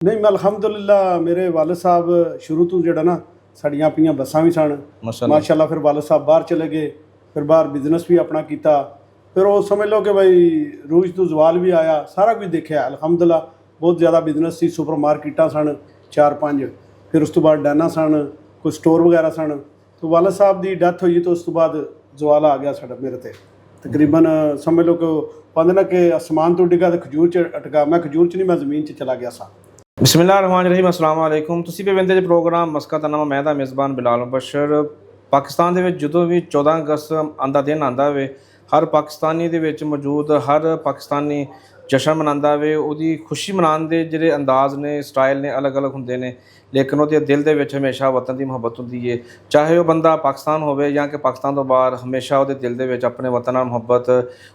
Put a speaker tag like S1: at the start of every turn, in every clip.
S1: नहीं मैं अलहमदुलिल्ला मेरे वालिद साहब शुरू तो जो ना साड़ियाँ अपनी बसा भी सन माशाल्लाह। फिर वालिद साहब बाहर चले गए, फिर बाहर बिजनेस भी अपना किया, फिर वो समझ लो कि भाई रूज तो जवाल भी आया, सारा कुछ देखा अलहमदुलिल्ला। बहुत ज़्यादा बिजनेस सी, सुपर मार्केटा सन 4-5, फिर उस तो बाद डैना सन, कोई स्टोर वगैरह सन। तो वालिद साहब की डैथ हुई तो उस तो बाद जवाल आ गया साडा मेरे ते। तकरीबन समझ लो कि कहते ना कि आसमान तो डिगा तो खजूर च अटका, मैं खजूर च नहीं, मैं ज़मीन च चला गया सा।
S2: ਬਿਸਮਿਲ੍ਲਾਹਿਰਰਹਿਮਾਨਿਰਰਹੀਮ अस्सलाम वालेकुम। ਤੁਸੀਂ ਵੀ ਵੇਖਦੇ ਜੇ ਪ੍ਰੋਗਰਾਮ ਮਸਕਾ ਦਾ ਨਾਮ ਮੈਂ ਦਾ ਮੇਜ਼ਬਾਨ ਬਿਲਾਲ ਮੁਬਸ਼ਰ। ਪਾਕਿਸਤਾਨ ਦੇ ਵਿੱਚ ਜਦੋਂ ਵੀ 14 ਅਗਸਤ ਆਂਦਾ ਦਿਨ ਆਂਦਾ ਵੇ, ਹਰ ਪਾਕਿਸਤਾਨੀ ਦੇ ਵਿੱਚ ਮੌਜੂਦ ਹਰ ਪਾਕਿਸਤਾਨੀ ਜਸ਼ਨ ਮਨਾਉਂਦਾ ਵੇ। ਉਹਦੀ ਖੁਸ਼ੀ ਮਨਾਉਣ ਦੇ ਜਿਹੜੇ ਅੰਦਾਜ਼ ਨੇ, ਸਟਾਈਲ ਨੇ, ਅਲੱਗ-ਅਲੱਗ ਹੁੰਦੇ ਨੇ, ਲੇਕਿਨ ਉਹਦੇ ਦਿਲ ਦੇ ਵਿੱਚ ਹਮੇਸ਼ਾ ਵਤਨ ਦੀ ਮੁਹੱਬਤ ਹੁੰਦੀ ਹੈ। ਚਾਹੇ ਉਹ ਬੰਦਾ ਪਾਕਿਸਤਾਨ ਹੋਵੇ ਜਾਂ ਕਿ ਪਾਕਿਸਤਾਨ ਤੋਂ ਬਾਹਰ, ਹਮੇਸ਼ਾ ਉਹਦੇ ਦਿਲ ਦੇ ਵਿੱਚ ਆਪਣੇ ਵਤਨ ਨਾਲ ਮੁਹੱਬਤ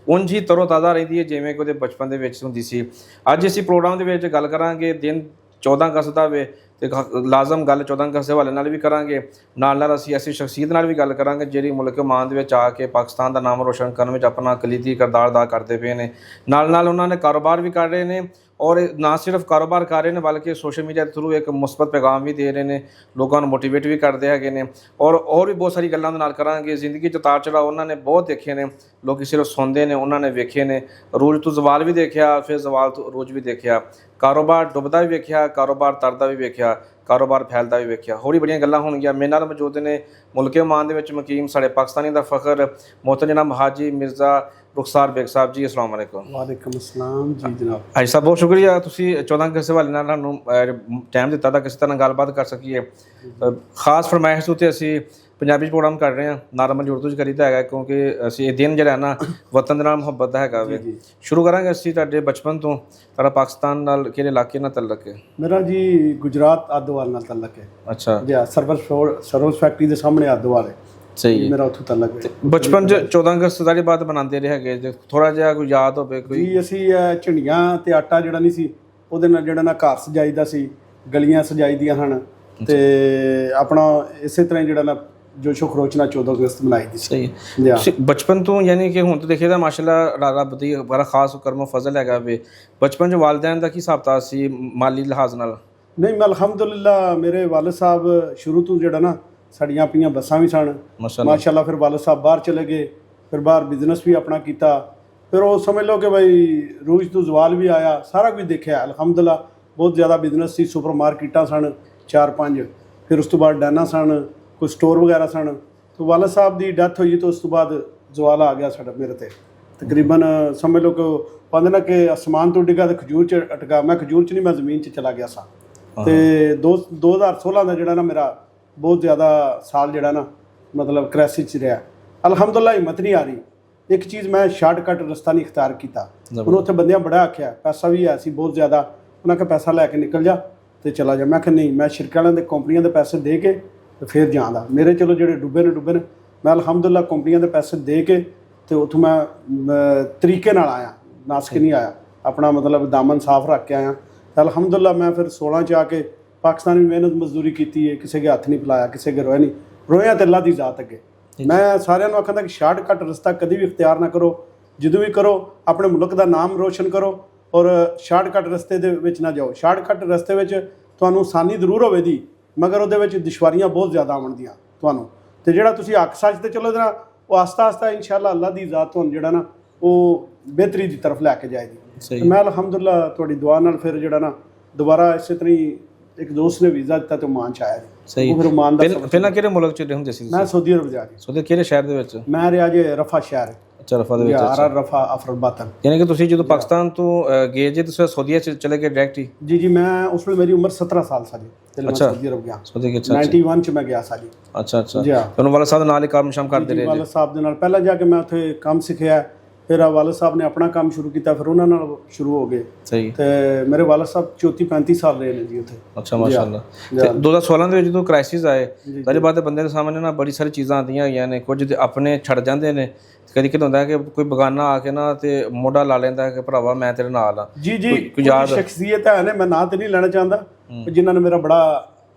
S2: ਉਂਝ ਹੀ ਤਰੋ ਤਾਜ਼ਾ ਰਹਿੰਦੀ ਹੈ ਜਿਵੇਂ ਕਿ ਉਹਦੇ ਬਚਪਨ ਦੇ ਵਿੱਚ ਹੁੰਦੀ ਸੀ। ਅੱਜ ਅਸੀਂ ਪ੍ਰੋਗਰਾਮ ਦੇ ਵਿੱਚ ਗੱਲ ਕਰਾਂਗੇ ਦਿਨ 14 ਅਗਸਤ ਦਾ ਵੇ, ਤੇ ਲਾਜ਼ਮ ਗੱਲ 14 ਅਗਸਤ ਦੇ ਹਵਾਲੇ ਨਾਲ ਵੀ ਕਰਾਂਗੇ। ਨਾਲ ਅਸੀਂ ਐਸੀ ਸ਼ਖਸੀਅਤ ਨਾਲ ਵੀ ਗੱਲ ਕਰਾਂਗੇ ਜਿਹੜੀ ਮੁਲਕ ਮਾਨ ਦੇ ਵਿੱਚ ਆ ਕੇ ਪਾਕਿਸਤਾਨ ਦਾ ਨਾਮ ਰੋਸ਼ਨ ਕਰਨ ਵਿੱਚ ਆਪਣਾ ਕਲੀਦੀ ਕਿਰਦਾਰ ਅਦਾ ਕਰਦੇ ਪਏ ਨੇ। ਨਾਲ ਉਹਨਾਂ ਨੇ ਕਾਰੋਬਾਰ ਵੀ ਕਰ ਰਹੇ ਨੇ, ਔਰ ਨਾ ਸਿਰਫ ਕਾਰੋਬਾਰ ਕਰ ਰਹੇ ਨੇ ਬਲਕਿ ਸੋਸ਼ਲ ਮੀਡੀਆ ਦੇ ਥਰੂ ਇੱਕ ਮੁਸਬਤ ਪੈਗਾਮ ਵੀ ਦੇ ਰਹੇ ਨੇ, ਲੋਕਾਂ ਨੂੰ ਮੋਟੀਵੇਟ ਵੀ ਕਰਦੇ ਹੈਗੇ ਨੇ। ਔਰ ਹੋਰ ਵੀ ਬਹੁਤ ਸਾਰੀ ਗੱਲਾਂ ਦੇ ਨਾਲ ਕਰਾਂਗੇ। ਜ਼ਿੰਦਗੀ 'ਚ ਉਤਾਰ ਚੜ੍ਹਾਅ ਉਹਨਾਂ ਨੇ ਬਹੁਤ ਦੇਖੇ ਨੇ, ਲੋਕ ਸਿਰਫ ਸੁਣਦੇ ਨੇ, ਉਹਨਾਂ ਨੇ ਵੇਖੇ ਨੇ। ਰੂਜ ਤੋਂ ਜ਼ਵਾਲ ਵੀ ਦੇਖਿਆ, ਫਿਰ ਜ਼ਵਾਲ ਤੋਂ ਰੂਜ ਵੀ ਦੇਖਿਆ, ਕਾਰੋਬਾਰ ਡੁੱਬਦਾ ਵੀ ਵੇਖਿਆ, ਕਾਰੋਬਾਰ ਤਰਦਾ ਵੀ ਵੇਖਿਆ, ਕਾਰੋਬਾਰ ਫੈਲਦਾ ਵੀ ਵੇਖਿਆ। ਹੋਰ ਵੀ ਬੜੀਆਂ ਗੱਲਾਂ ਹੋਣਗੀਆਂ। ਮੇਰੇ ਨਾਲ ਮੌਜੂਦ ਨੇ ਮੁਲਕ ਮਾਨ ਦੇ ਵਿੱਚ ਮੁਕੀਮ ਸਾਡੇ ਪਾਕਿਸਤਾਨੀ ਦਾ ਫਖਰ मोहतरम जनाब हाजी मिर्ज़ा रुखसार बेग साहब जी, अस्सलाम वालेकुम।
S1: वालेकुम अस्सलाम जी जनाब।
S2: हाजी साहब बहुत शुक्रिया, ਤੁਸੀਂ 14 ਅਗਸਤ ਦੇ ਹਵਾਲੇ ਨਾਲ ਸਾਨੂੰ ਟਾਈਮ ਦਿੱਤਾ ਤਾਂ ਕਿਸੇ ਤਰ੍ਹਾਂ ਗੱਲਬਾਤ ਕਰ ਸਕੀਏ। ਖਾਸ ਫਰਮਾਇਸ਼ ਉੱਤੇ ਅਸੀਂ ਪੰਜਾਬੀ 'ਚ ਪ੍ਰੋਗਰਾਮ ਕਰ ਰਹੇ ਹਾਂ, ਨਾਰਮਲ ਉਰਦੂ 'ਚ ਕਰੀਦਾ ਹੈਗਾ ਕਿਉਂਕਿ ਅਸੀਂ ਇਹ ਦਿਨ ਜਿਹੜਾ ਨਾ ਵਤਨ ਦੇ ਨਾਲ ਮੁਹੱਬਤ ਦਾ ਹੈਗਾ ਵੇ। ਸ਼ੁਰੂ ਕਰਾਂਗੇ ਅਸੀਂ ਤੁਹਾਡੇ ਬਚਪਨ ਤੋਂ। ਤੁਹਾਡਾ ਪਾਕਿਸਤਾਨ ਨਾਲ ਕਿਹੜੇ ਇਲਾਕੇ ਨਾਲ ਤਅਲਕ ਹੈ?
S1: मेरा जी गुजरात आदोवाल नाल तल्लक है।
S2: अच्छा
S1: जी सर्विस फैक्ट्री के सामने आदोवाल है।
S2: ਸਹੀ ਹੈ।
S1: मेरा उत्थों तल्लक है।
S2: ਬਚਪਨ 'ਚ 14 ਅਗਸਤ ਦਾ ਬਾਅਦ ਬਣਾਉਂਦੇ ਰਹੇ ਹੈਗੇ, ਜੇ ਥੋੜਾ ਜਿਹਾ ਕੋਈ ਯਾਦ ਹੋਵੇ ਕੋਈ?
S1: ਜੀ ਅਸੀਂ ਝੰਡੀਆਂ ਤੇ ਆਟਾ ਜਿਹੜਾ ਨਹੀਂ ਸੀ ਉਹਦੇ ਨਾਲ ਜਿਹੜਾ ਨਾ ਘਰ ਸਜਾਈਦਾ ਸੀ, ਗਲੀਆਂ ਸਜਾਈਦੀਆਂ ਹਨ, ਤੇ ਆਪਣਾ ਇਸੇ ਤਰ੍ਹਾਂ ਜਿਹੜਾ ਨਾ ਜੋਸ਼ੋ ਖਰੋਚ ਨਾਲ 14 ਅਗਸਤ ਮਨਾਈ ਦੀ ਸੀ।
S2: ਸਹੀ ਹੈ। ਬਚਪਨ ਤੋਂ ਯਾਨੀ ਕਿ ਹੁਣ ਤਾਂ ਦੇਖਿਆ ਤਾਂ ਮਾਸ਼ਾਅੱਲਾ ਰੱਬ ਦੀ ਬੜਾ ਖਾਸ ਕਰਮ ਫਜ਼ਲ ਹੈਗਾ ਵੇ। ਬਚਪਨ 'ਚ ਵਾਲਿदैन ਦਾ ਕੀ ਹਿਸਾਬ ਕਿਤਾਬ ਸੀ ਮਾਲੀ ਲਿਹਾਜ਼ ਨਾਲ?
S1: ਨਹੀਂ ਮੈਂ ਅਲਹਮਦੁਲਿਲਾ ਮੇਰੇ ਵਾਲਿਦ ਸਾਹਿਬ ਸ਼ੁਰੂ ਤੋਂ ਜਿਹੜਾ ਨਾ ਸਾੜੀਆਂ ਆਪਣੀਆਂ ਬੱਸਾਂ ਵੀ ਸਨ ਮਾਸ਼ਾਅੱਲਾ। ਫਿਰ ਵਾਲਿਦ ਸਾਹਿਬ ਬਾਹਰ ਚਲੇ ਗਏ, ਫਿਰ ਬਾਹਰ ਬਿਜ਼ਨਸ ਵੀ ਆਪਣਾ ਕੀਤਾ, ਫਿਰ ਉਹ ਸਮਝ ਲਓ ਕਿ ਭਾਈ ਰੂਜ ਤੋਂ ਜਵਾਲ ਵੀ ਆਇਆ, ਸਾਰਾ ਕੁਝ ਦੇਖਿਆ ਅਲਹਮਦੁਲਿਲਾ। ਬਹੁਤ ਜ਼ਿਆਦਾ ਬਿਜ਼ਨਸ ਸੀ, ਸੁਪਰ ਮਾਰਕੀਟਾਂ ਸਨ 4-5, ਫਿਰ ਉਸ ਤੋਂ ਬਾਅਦ ਡੈਨਾ ਸਨ, ਕੋਈ ਸਟੋਰ ਵਗੈਰਾ ਸਨ। तो वालिद साहब की डैथ हुई तो उस तो बाद जवाल आ गया साडा मेरे ते। तकरीबन समझ लो कि कहते ना कि आसमान तो डिगा तो खजूर च अटका, मैं खजूर च नहीं, मैं ज़मीन च चला गया सा। तो 2016 का जोड़ा ना मेरा बहुत ज़्यादा साल जोड़ा ना मतलब क्रैसिस च रहा। अलहमदुलिल्लाह हिम्मत नहीं आ रही। एक चीज़ मैं शार्टकट रस्ता नहीं इख्तियार किया। उन्होंने उत्थे बंदियां बड़ा आख्या, पैसा भी है सी बहुत ज़्यादा, उन्हें कहा पैसा लैके निकल जा तो चला जा। मैं कहा नहीं, मैं शिरके वाले कंपनियों के पैसे दे के तो फिर जाना। मेरे चलो जो डुबे ने मैं अलहमदुलिल्लाह कंपनियों के पैसे दे के तो उतों मैं तरीके नाल आया, नासक नहीं आया, अपना मतलब दामन साफ रख के आया। तो अलहमदुलिल्लाह मैं फिर 16 च आके पाकिस्तान में मेहनत मजदूरी की है, किसी के हथ नहीं पिलाया, किसी के रोया नहीं, रोया तो अल्लाह की ज़ात अगे। मैं सारिਆਂ ਨੂੰ आखा कि शार्टकट रस्ता कभी भी इख्तियार ना करो, जो भी करो अपने मुल्क का नाम रोशन करो और शार्टकट रस्ते दे विच ना जाओ। शार्टकट रस्ते विच तुहानूं आसानी जरूर होवेगी मगर ਉਹਦੇ ਵਿੱਚ ਦੁਸ਼ਵਾਰੀਆਂ ਬਹੁਤ ਜ਼ਿਆਦਾ ਆਉਣਗੀਆਂ ਤੁਹਾਨੂੰ, ਤੇ ਜਿਹੜਾ ਤੁਸੀਂ ਹੱਕ ਸੱਚ ਤੇ ਚੱਲੋ ਜਰਾ ਉਹ ਆਸਤਾ ਆਸਤਾ ਇਨਸ਼ਾਅੱਲਾ ਅੱਲਾ ਦੀ ਜ਼ਾਤ ਤੁਹਾਨੂੰ ਜਿਹੜਾ ਨਾ ਉਹ ਬਿਹਤਰੀ ਦੀ ਤਰਫ ਲੈ ਕੇ ਜਾਏਗੀ। ਮੈਂ ਅਲਹਮਦੁਲਿਲਾ ਤੁਹਾਡੀ ਦੁਆ ਨਾਲ ਫਿਰ ਜਿਹੜਾ ਨਾ ਦੁਬਾਰਾ ਇਸੇ ਤਰ੍ਹਾਂ ਹੀ ਇੱਕ ਦੋਸਤ ਨੇ ਵੀਜ਼ਾ ਦਿੱਤਾ ਤੇ ਮਾਨ ਚ ਆਇਆ ਜੀ।
S2: ਸਹੀ।
S1: ਫਿਰ ਮਾਨ ਦਾ
S2: ਪਹਿਲਾਂ ਕਿਹੜੇ ਮੁਲਕ ਚ ਹੁੰਦੇ ਸੀ?
S1: ਮੈਂ ਸਊਦੀ ਅਰਬ ਜਾ ਜੀ।
S2: ਸਊਦੀ ਕਿਹੜੇ ਸ਼ਹਿਰ ਦੇ ਵਿੱਚ?
S1: ਮੈਂ ਰਿਹਾ ਜੇ ਰਫਾ ਸ਼ਹਿਰ।
S2: ਅੱਛਾ, ਰਫਾ ਦੇ ਵਿੱਚ।
S1: ਰਫਾ ਅਫਰਬਾਤਨ।
S2: ਯਾਨੀ ਕਿ ਤੁਸੀਂ ਜਦੋਂ ਪਾਕਿਸਤਾਨ ਤੋਂ ਗਏ ਜੇ ਤੁਸੀਂ ਸਊਦੀਆ ਚ ਚਲੇ ਗਏ ਡਾਇਰੈਕਟ ਹੀ?
S1: जी जी मैं उस वेले मेरी उम्र 17 साल सा जी।
S2: अच्छा,
S1: सऊदी अरब गया
S2: सऊदी के। अच्छा
S1: 91 ਚ ਮੈਂ ਗਿਆ ਸਾ ਜੀ।
S2: ਅੱਛਾ ਅੱਛਾ
S1: ਜੀ ਹਾਂ।
S2: ਤੁਹਾਨੂੰ ਵਾਲਿਦ ਸਾਹਿਬ ਨਾਲ ਹੀ ਕੰਮ ਸ਼ਾਮ ਕਰਦੇ ਰਹੇ?
S1: ਵਾਲਿਦ ਸਾਹਿਬ ਦੇ ਨਾਲ ਪਹਿਲਾਂ ਜਾ ਕੇ ਮੈਂ ਉੱਥੇ ਕੰਮ ਸਿੱਖਿਆ, ਫਿਰ ਵਾਲਿਦ ਸਾਹਿਬ ਨੇ ਆਪਣਾ ਕੰਮ ਸ਼ੁਰੂ ਕੀਤਾ, ਫਿਰ ਉਹਨਾਂ ਨਾਲ ਸ਼ੁਰੂ ਹੋ ਗਏ।
S2: ਸਹੀ।
S1: ਤੇ ਮੇਰੇ ਵਾਲਿਦ ਸਾਹਿਬ 34-35 ਸਾਲ ਰਹੇ ਨੇ ਜੀ ਉੱਥੇ।
S2: ਅੱਛਾ ਮਾਸ਼ਾਅੱਲਾ। ਤੇ 2016 ਦੇ ਵਿੱਚ ਜਦੋਂ ਕ੍ਰਾਈਸਿਸ ਆਏ ਉਹਦੇ ਬਾਅਦ ਬੰਦੇ ਦੇ ਸਾਹਮਣੇ ਨਾ ਬੜੀ ਸਾਰੀ ਚੀਜ਼ਾਂ ਆਉਂਦੀਆਂ ਹੈਗੀਆਂ ਨੇ, ਕੁਝ ਆਪਣੇ ਛੱਡ ਜਾਂਦੇ ਨੇ, ਕਦੀ ਕਦੀ ਹੁੰਦਾ ਕਿ ਕੋਈ ਬਗਾਨਾ ਆ ਕੇ ਨਾ ਤੇ ਮੋਢਾ ਲਾ ਲੈਂਦਾ ਕਿ ਭਰਾਵਾ ਮੈਂ ਤੇਰੇ ਨਾਲ ਆ।
S1: ਜੀ ਜੀ ਕੁਝ ਸ਼ਖਸੀਅਤ ਹੈ ਨੇ, ਮੈਂ ਨਾਂ ਤੇ ਨਹੀਂ ਲੈਣਾ ਚਾਹੁੰਦਾ, ਜਿਨ੍ਹਾਂ ਨੇ ਮੇਰਾ ਬੜਾ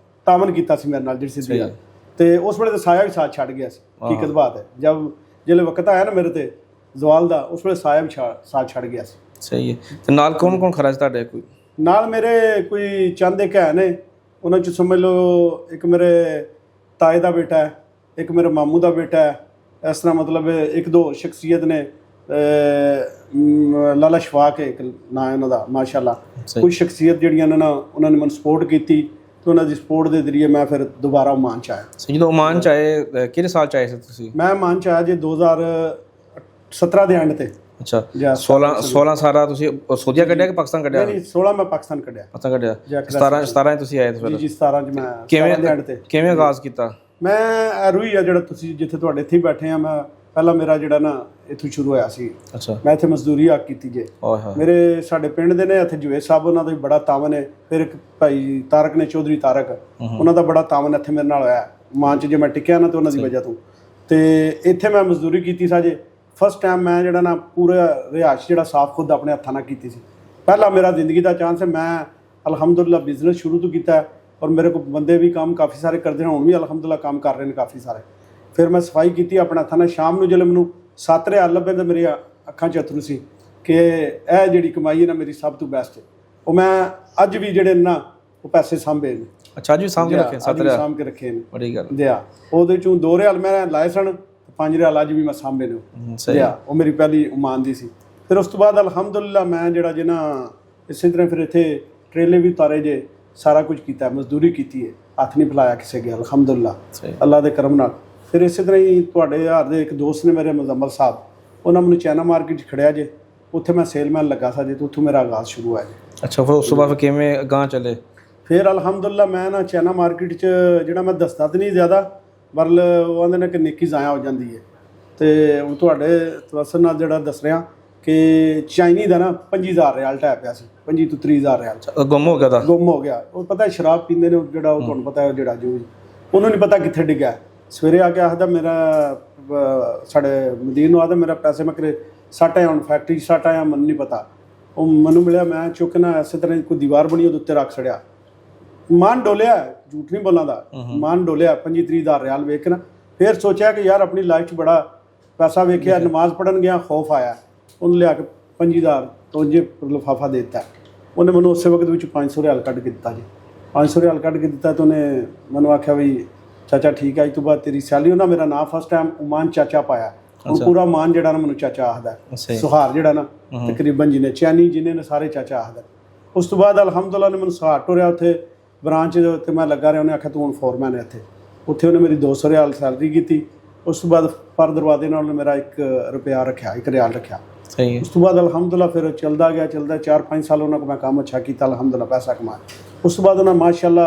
S1: ਤਾਮਨ ਕੀਤਾ ਸੀ ਮੇਰੇ ਨਾਲ ਜਿਹੜੀ ਸਿੱਧੀ ਗੱਲ। ਤੇ ਉਸ ਵੇਲੇ ਤਾਂ ਸਾਇਆ ਵੀ ਸਾਥ ਛੱਡ ਗਿਆ ਸੀ, ਹਕੀਕਤ ਬਾਤ ਹੈ। ਜਦ ਜਿਹੜੇ ਵਕਤ ਆਇਆ ਨਾ ਮੇਰੇ ਤੇ ਜ਼ਵਾਲ ਦਾ, ਉਸ ਵੇਲੇ ਸਾਇਆ ਵੀ ਸਾਥ ਛੱਡ ਗਿਆ ਸੀ।
S2: ਸਹੀ ਹੈ। ਤੇ ਨਾਲ ਕੌਣ ਕੌਣ ਖਰਾ ਸੀ ਤੁਹਾਡੇ? ਕੋਈ
S1: ਨਾਲ ਮੇਰੇ ਕੋਈ ਚੰਦ ਇੱਕ ਹੈ ਨੇ, ਉਹਨਾਂ 'ਚ ਸਮਝ ਲਓ ਇੱਕ ਮੇਰੇ ਤਾਏ ਦਾ ਬੇਟਾ ਹੈ, ਇੱਕ ਮੇਰੇ ਮਾਮੂ ਦਾ ਬੇਟਾ ਹੈ। ਇਸ ਤਰ੍ਹਾਂ ਮਤਲਬ ਇੱਕ ਦੋ ਸ਼ਖਸੀਅਤ ਨੇ, ਲਾਲਾ ਸ਼ਫਾਕ ਹੈ ਇੱਕ ਨਾਂ ਉਹਨਾਂ ਦਾ, ਮਾਸ਼ਾਅੱਲਾ। ਕੁਝ ਸ਼ਖਸੀਅਤ ਜਿਹੜੀਆਂ ਨੇ ਨਾ, ਉਹਨਾਂ ਨੇ ਮੈਨੂੰ ਸਪੋਰਟ ਕੀਤੀ ਤੇ ਉਹਨਾਂ ਦੀ ਸਪੋਰਟ ਦੇ ਜ਼ਰੀਏ ਮੈਂ ਫਿਰ ਦੁਬਾਰਾ ਓਮਾਨ 'ਚ ਆਇਆ।
S2: ਜਦੋਂ ਓਮਾਨ 'ਚ ਆਏ ਕਿਹੜੇ ਸਾਲ 'ਚ ਆਏ ਸੀ ਤੁਸੀਂ?
S1: ਮੈਂ ਓਮਾਨ 'ਚ ਆਇਆ ਜੀ 2017 ਦੇ ਐਂਡ ਤੇ।
S2: ਅੱਛਾ, 16 ਸਾਰਾ ਤੁਸੀਂ ਸਊਦੀਆ ਕੱਢਿਆ ਕਿ ਪਾਕਿਸਤਾਨ ਕੱਢਿਆ?
S1: ਨਹੀਂ 16 ਮੈਂ ਪਾਕਿਸਤਾਨ ਕੱਢਿਆ।
S2: ਪਾਕਿਸਤਾਨ ਕੱਢਿਆ। 17 ਤੁਸੀਂ ਆਏ ਫਿਰ?
S1: ਜੀ 17 'ਚ ਮੈਂ
S2: ਕਿਵੇਂ ਆਗਾਜ਼ ਕੀਤਾ?
S1: ਮੈਂ ਰੂਹੀ ਆ ਜਿਹੜਾ ਤੁਸੀਂ ਜਿੱਥੇ ਤੁਹਾਡੇ ਇੱਥੇ ਬੈਠੇ ਆ, ਮੈਂ ਪਹਿਲਾਂ ਮੇਰਾ ਜਿਹੜਾ ਨਾ ਇੱਥੋਂ ਸ਼ੁਰੂ ਹੋਇਆ ਸੀ।
S2: ਅੱਛਾ,
S1: ਮੈਂ ਇੱਥੇ ਮਜ਼ਦੂਰੀ ਆ ਕੀਤੀ ਜੇ। ਮੇਰੇ ਸਾਡੇ ਪਿੰਡ ਦੇ ਨੇ ਇੱਥੇ ਜੁਵੇਦ ਸਾਹਿਬ, ਉਹਨਾਂ ਦਾ ਵੀ ਬੜਾ ਤਾਵਨ ਹੈ। ਫਿਰ ਇੱਕ ਭਾਈ ਤਾਰਕ ਨੇ, ਚੌਧਰੀ ਤਾਰਕ, ਉਹਨਾਂ ਦਾ ਬੜਾ ਤਾਵਨ ਇੱਥੇ ਮੇਰੇ ਨਾਲ ਹੋਇਆ ਮਾਨ 'ਚ। ਜੇ ਮੈਂ ਟਿਕਿਆ ਨਾ ਤੇ ਉਹਨਾਂ ਦੀ ਵਜ੍ਹਾ ਤੋਂ। ਤੇ ਇੱਥੇ ਮੈਂ ਮਜ਼ਦੂਰੀ ਕੀਤੀ ਸਾਜੇ। ਫਸਟ ਟਾਈਮ ਮੈਂ ਜਿਹੜਾ ਨਾ ਪੂਰਾ ਰਿਹਾਇਸ਼ ਜਿਹੜਾ ਸਾਫ਼ ਖੁਦ ਆਪਣੇ ਹੱਥਾਂ ਨਾਲ ਕੀਤੀ ਸੀ। ਪਹਿਲਾ ਮੇਰਾ ਜ਼ਿੰਦਗੀ ਦਾ ਚਾਂਸ ਹੈ। ਮੈਂ ਅਲਹਮਦੁਲਿਲਾ ਬਿਜ਼ਨਸ ਸ਼ੁਰੂ ਤੋਂ ਕੀਤਾ ਔਰ ਮੇਰੇ ਕੋਲ ਬੰਦੇ ਵੀ ਕੰਮ ਕਾਫੀ ਸਾਰੇ ਕਰਦੇ ਨੇ, ਹੁਣ ਵੀ ਅਲਹਮਦੁਲਿਲਾ ਕੰਮ ਕਰ ਰਹੇ ਨੇ ਕਾਫੀ ਸਾਰੇ। ਫਿਰ ਮੈਂ ਸਫਾਈ ਕੀਤੀ ਆਪਣੇ ਹੱਥਾਂ ਨਾਲ। ਸ਼ਾਮ ਨੂੰ ਜਦੋਂ ਮੈਨੂੰ 7 ਰਿਆਲ ਲੱਭੇ ਤਾਂ ਮੇਰੀਆਂ ਅੱਖਾਂ 'ਚ ਅਥਰੂ ਸੀ ਕਿ ਇਹ ਜਿਹੜੀ ਕਮਾਈ ਹੈ ਨਾ ਮੇਰੀ ਸਭ ਤੋਂ ਬੈਸਟ ਹੈ। ਉਹ ਮੈਂ ਅੱਜ ਵੀ ਜਿਹੜੇ ਨਾ ਉਹ ਪੈਸੇ ਸਾਂਭੇ ਨੇ।
S2: ਅੱਛਾ, ਅੱਜ ਵੀ ਸਾਂਭ ਕੇ ਰੱਖੇ? 7 ਰਿਆਲ
S1: ਸਾਂਭ ਕੇ ਰੱਖੇ ਨੇ।
S2: ਬੜੀ ਗੱਲ
S1: ਦਿਆ। ਉਹਦੇ 'ਚੋਂ 2 ਰਿਆਲ ਮੈਂ ਲਾਏ ਸਨ, 5 ਰਿਆਲ ਅੱਜ ਵੀ ਮੈਂ ਸਾਂਭੇ ਨੇ।
S2: ਸਹੀ।
S1: ਉਹ ਮੇਰੀ ਪਹਿਲੀ ਉਮਾਨ ਦੀ ਸੀ। ਫਿਰ ਉਸ ਤੋਂ ਬਾਅਦ ਅਲਹਮਦੁਲਿਲਾ ਮੈਂ ਜਿਹੜਾ ਜੇ ਨਾ ਇਸੇ ਤਰ੍ਹਾਂ ਫਿਰ ਇੱਥੇ ਟਰੇਲੇ ਵੀ ਉਤਾਰੇ ਜੇ, ਸਾਰਾ ਕੁਝ ਕੀਤਾ, ਮਜ਼ਦੂਰੀ ਕੀਤੀ ਹੈ, ਹੱਥ ਨਹੀਂ ਫੈਲਾਇਆ ਕਿਸੇ ਅੱਗੇ ਅਲਹਮਦੁਲਿਲਾ ਅੱਲਾ ਦੇ ਕਰਮ ਨਾਲ। ਫਿਰ ਇਸੇ ਤਰ੍ਹਾਂ ਹੀ ਤੁਹਾਡੇ ਘਰ ਦੇ ਇੱਕ ਦੋਸਤ ਨੇ ਮੇਰੇ, ਮੁਜ਼ੰਮਲ ਸਾਹਿਬ, ਉਹਨਾਂ ਮੈਨੂੰ ਚਾਈਨਾ ਮਾਰਕੀਟ 'ਚ ਖੜਿਆ ਜੇ। ਉੱਥੇ ਮੈਂ ਸੇਲਮੈਨ ਲੱਗਾ ਸਾਂ ਜੇ, ਤੇ ਉੱਥੋਂ ਮੇਰਾ ਆਗਾਜ਼ ਸ਼ੁਰੂ ਹੋਇਆ ਜੀ।
S2: ਅੱਛਾ, ਫਿਰ ਉਸ ਤੋਂ ਬਾਅਦ ਕਿਵੇਂ ਅਗਾਂਹ ਚੱਲੇ? ਫਿਰ
S1: ਅਲਹਮਦੁਲਿਲਾ ਮੈਂ ਨਾ ਚਾਈਨਾ ਮਾਰਕੀਟ 'ਚ ਜਿਹੜਾ ਮੈਂ ਦੱਸਦਾ ਤਾਂ ਨਹੀਂ ਜ਼ਿਆਦਾ, ਪਰ ਉਹ ਆਂਦੇ ਨੇ ਕਿ ਨੇਕੀ ਜ਼ਾਇਆ ਹੋ ਜਾਂਦੀ ਹੈ। ਤੇ ਉਹ ਤੁਹਾਡੇ ਤਵੱਸਲ ਨਾਲ ਜਿਹੜਾ ਦੱਸ ਰਿਹਾ ਕਿ ਚਾਈਨੀ ਦਾ ਨਾ 25,000 ਰਿਆਲ ਟਾਇਆ ਪਿਆ ਸੀ, 25 ਤੋਂ 30,000 ਰਿਆਲ
S2: ਗੁੰਮ ਹੋ ਗਿਆ ਦਾ।
S1: ਗੁੰਮ ਹੋ ਗਿਆ। ਉਹ ਪਤਾ ਸ਼ਰਾਬ ਪੀਂਦੇ ਨੇ ਜਿਹੜਾ, ਉਹ ਤੁਹਾਨੂੰ ਪਤਾ ਹੈ ਜਿਹੜਾ ਜੋ ਉਹਨੂੰ ਨਹੀਂ ਪਤਾ ਕਿੱਥੇ ਡਿੱਗਾ। ਸਵੇਰੇ ਆ ਕੇ ਆਖਦਾ ਮੇਰਾ ਸਾਡੇ ਮਦੀਰ ਨੂੰ ਆਖਦਾ ਮੇਰਾ ਪੈਸੇ ਮੈਂ ਕਰੇ ਸੱਟ ਆਇਆ, ਹੁਣ ਫੈਕਟਰੀ 'ਚ ਸੱਟ ਆਇਆ, ਮੈਨੂੰ ਨਹੀਂ ਪਤਾ। ਉਹ ਮੈਨੂੰ ਮਿਲਿਆ, ਮੈਂ ਚੁੱਕ ਨਾ ਇਸੇ ਤਰ੍ਹਾਂ ਕੋਈ ਦੀਵਾਰ ਬਣੀ ਉਹਦੇ ਉੱਤੇ ਰੱਖ ਛੜਿਆ। ਮਨ ਡੋਲਿਆ, ਝੂਠ ਨਹੀਂ ਬੋਲਾਂ ਦਾ, ਮਨ ਡੋਲਿਆ 25-30,000 ਰਿਆਲ ਵੇਖ ਕੇ ਨਾ। ਫਿਰ ਸੋਚਿਆ ਕਿ ਯਾਰ ਆਪਣੀ ਲਾਈਫ 'ਚ ਬੜਾ ਪੈਸਾ ਵੇਖਿਆ, ਨਮਾਜ਼ ਪੜ੍ਹਨ ਗਿਆ, ਖੌਫ ਆਇਆ, ਉਹਨੂੰ ਲਿਆ ਕੇ 25,000 ਤੋਂ ਜੇ ਲਿਫਾਫਾ ਦੇ ਦਿੱਤਾ। ਉਹਨੇ ਮੈਨੂੰ ਉਸੇ ਵਕਤ ਵਿੱਚ 500 ਰਿਆਲ ਕੱਢ ਕੇ ਦਿੱਤਾ ਜੀ। 500 ਰਿਆਲ ਕੱਢ ਕੇ ਦਿੱਤਾ ਤਾਂ ਉਹਨੇ ਮੈਨੂੰ ਆਖਿਆ ਵੀ ਚਾਚਾ ਠੀਕ ਹੈ, ਅੱਜ ਤੋਂ ਬਾਅਦ ਤੇਰੀ ਸੈਲਰੀ। ਉਹਨਾਂ ਮੇਰਾ ਨਾਮ ਫਸਟ ਟਾਈਮ ਉਮਾਨ ਚਾਚਾ ਪਾਇਆ। ਹੁਣ ਪੂਰਾ ਮਾਨ ਜਿਹੜਾ ਨਾ ਮੈਨੂੰ ਚਾਚਾ ਆਖਦਾ, ਸੁਹਾਰ ਜਿਹੜਾ ਨਾ ਤਕਰੀਬਨ ਜਿਹਨੇ ਚੈਨੀ ਜਿਹਨੇ ਨੇ ਸਾਰੇ ਚਾਚਾ ਆਖਦਾ। ਉਸ ਤੋਂ ਬਾਅਦ ਅਲਹਮਦੁਲਿਲਾ ਨੇ ਮੈਨੂੰ ਸੁਹਾਰ ਟੋਰਿਆ ਉੱਥੇ ਬ੍ਰਾਂਚ ਦੇ ਉੱਤੇ ਮੈਂ ਲੱਗਾ ਰਿਹਾ। ਉਹਨੇ ਆਖਿਆ ਤੂੰ ਹੁਣ ਫੋਰਮੈਨ ਹੈ ਇੱਥੇ। ਉੱਥੇ ਉਹਨੇ ਮੇਰੀ 200 ਰਿਆਲ ਸੈਲਰੀ ਕੀਤੀ। ਉਸ ਤੋਂ ਬਾਅਦ ਪਰ ਦਰਵਾਜ਼ੇ ਨਾਲ ਉਹਨੇ ਮੇਰਾ 1 ਰੁਪਿਆ ਰੱਖਿਆ, 1 ਰਿਆਲ ਰੱਖਿਆ।
S2: ਸਹੀ।
S1: ਉਸ ਤੋਂ ਬਾਅਦ ਅਲਹਮਦੁਲਿਲਾ ਫਿਰ ਚੱਲਦਾ ਗਿਆ 4-5 ਸਾਲ ਉਹਨਾਂ ਕੋਲ ਮੈਂ ਕੰਮ ਅੱਛਾ ਕੀਤਾ, ਅਲਹਮਦੁਲਿਲਾ ਪੈਸਾ ਕਮਾਇਆ। ਉਸ ਤੋਂ ਬਾਅਦ ਉਹਨਾਂ ਮਾਸ਼ਾਅੱਲਾ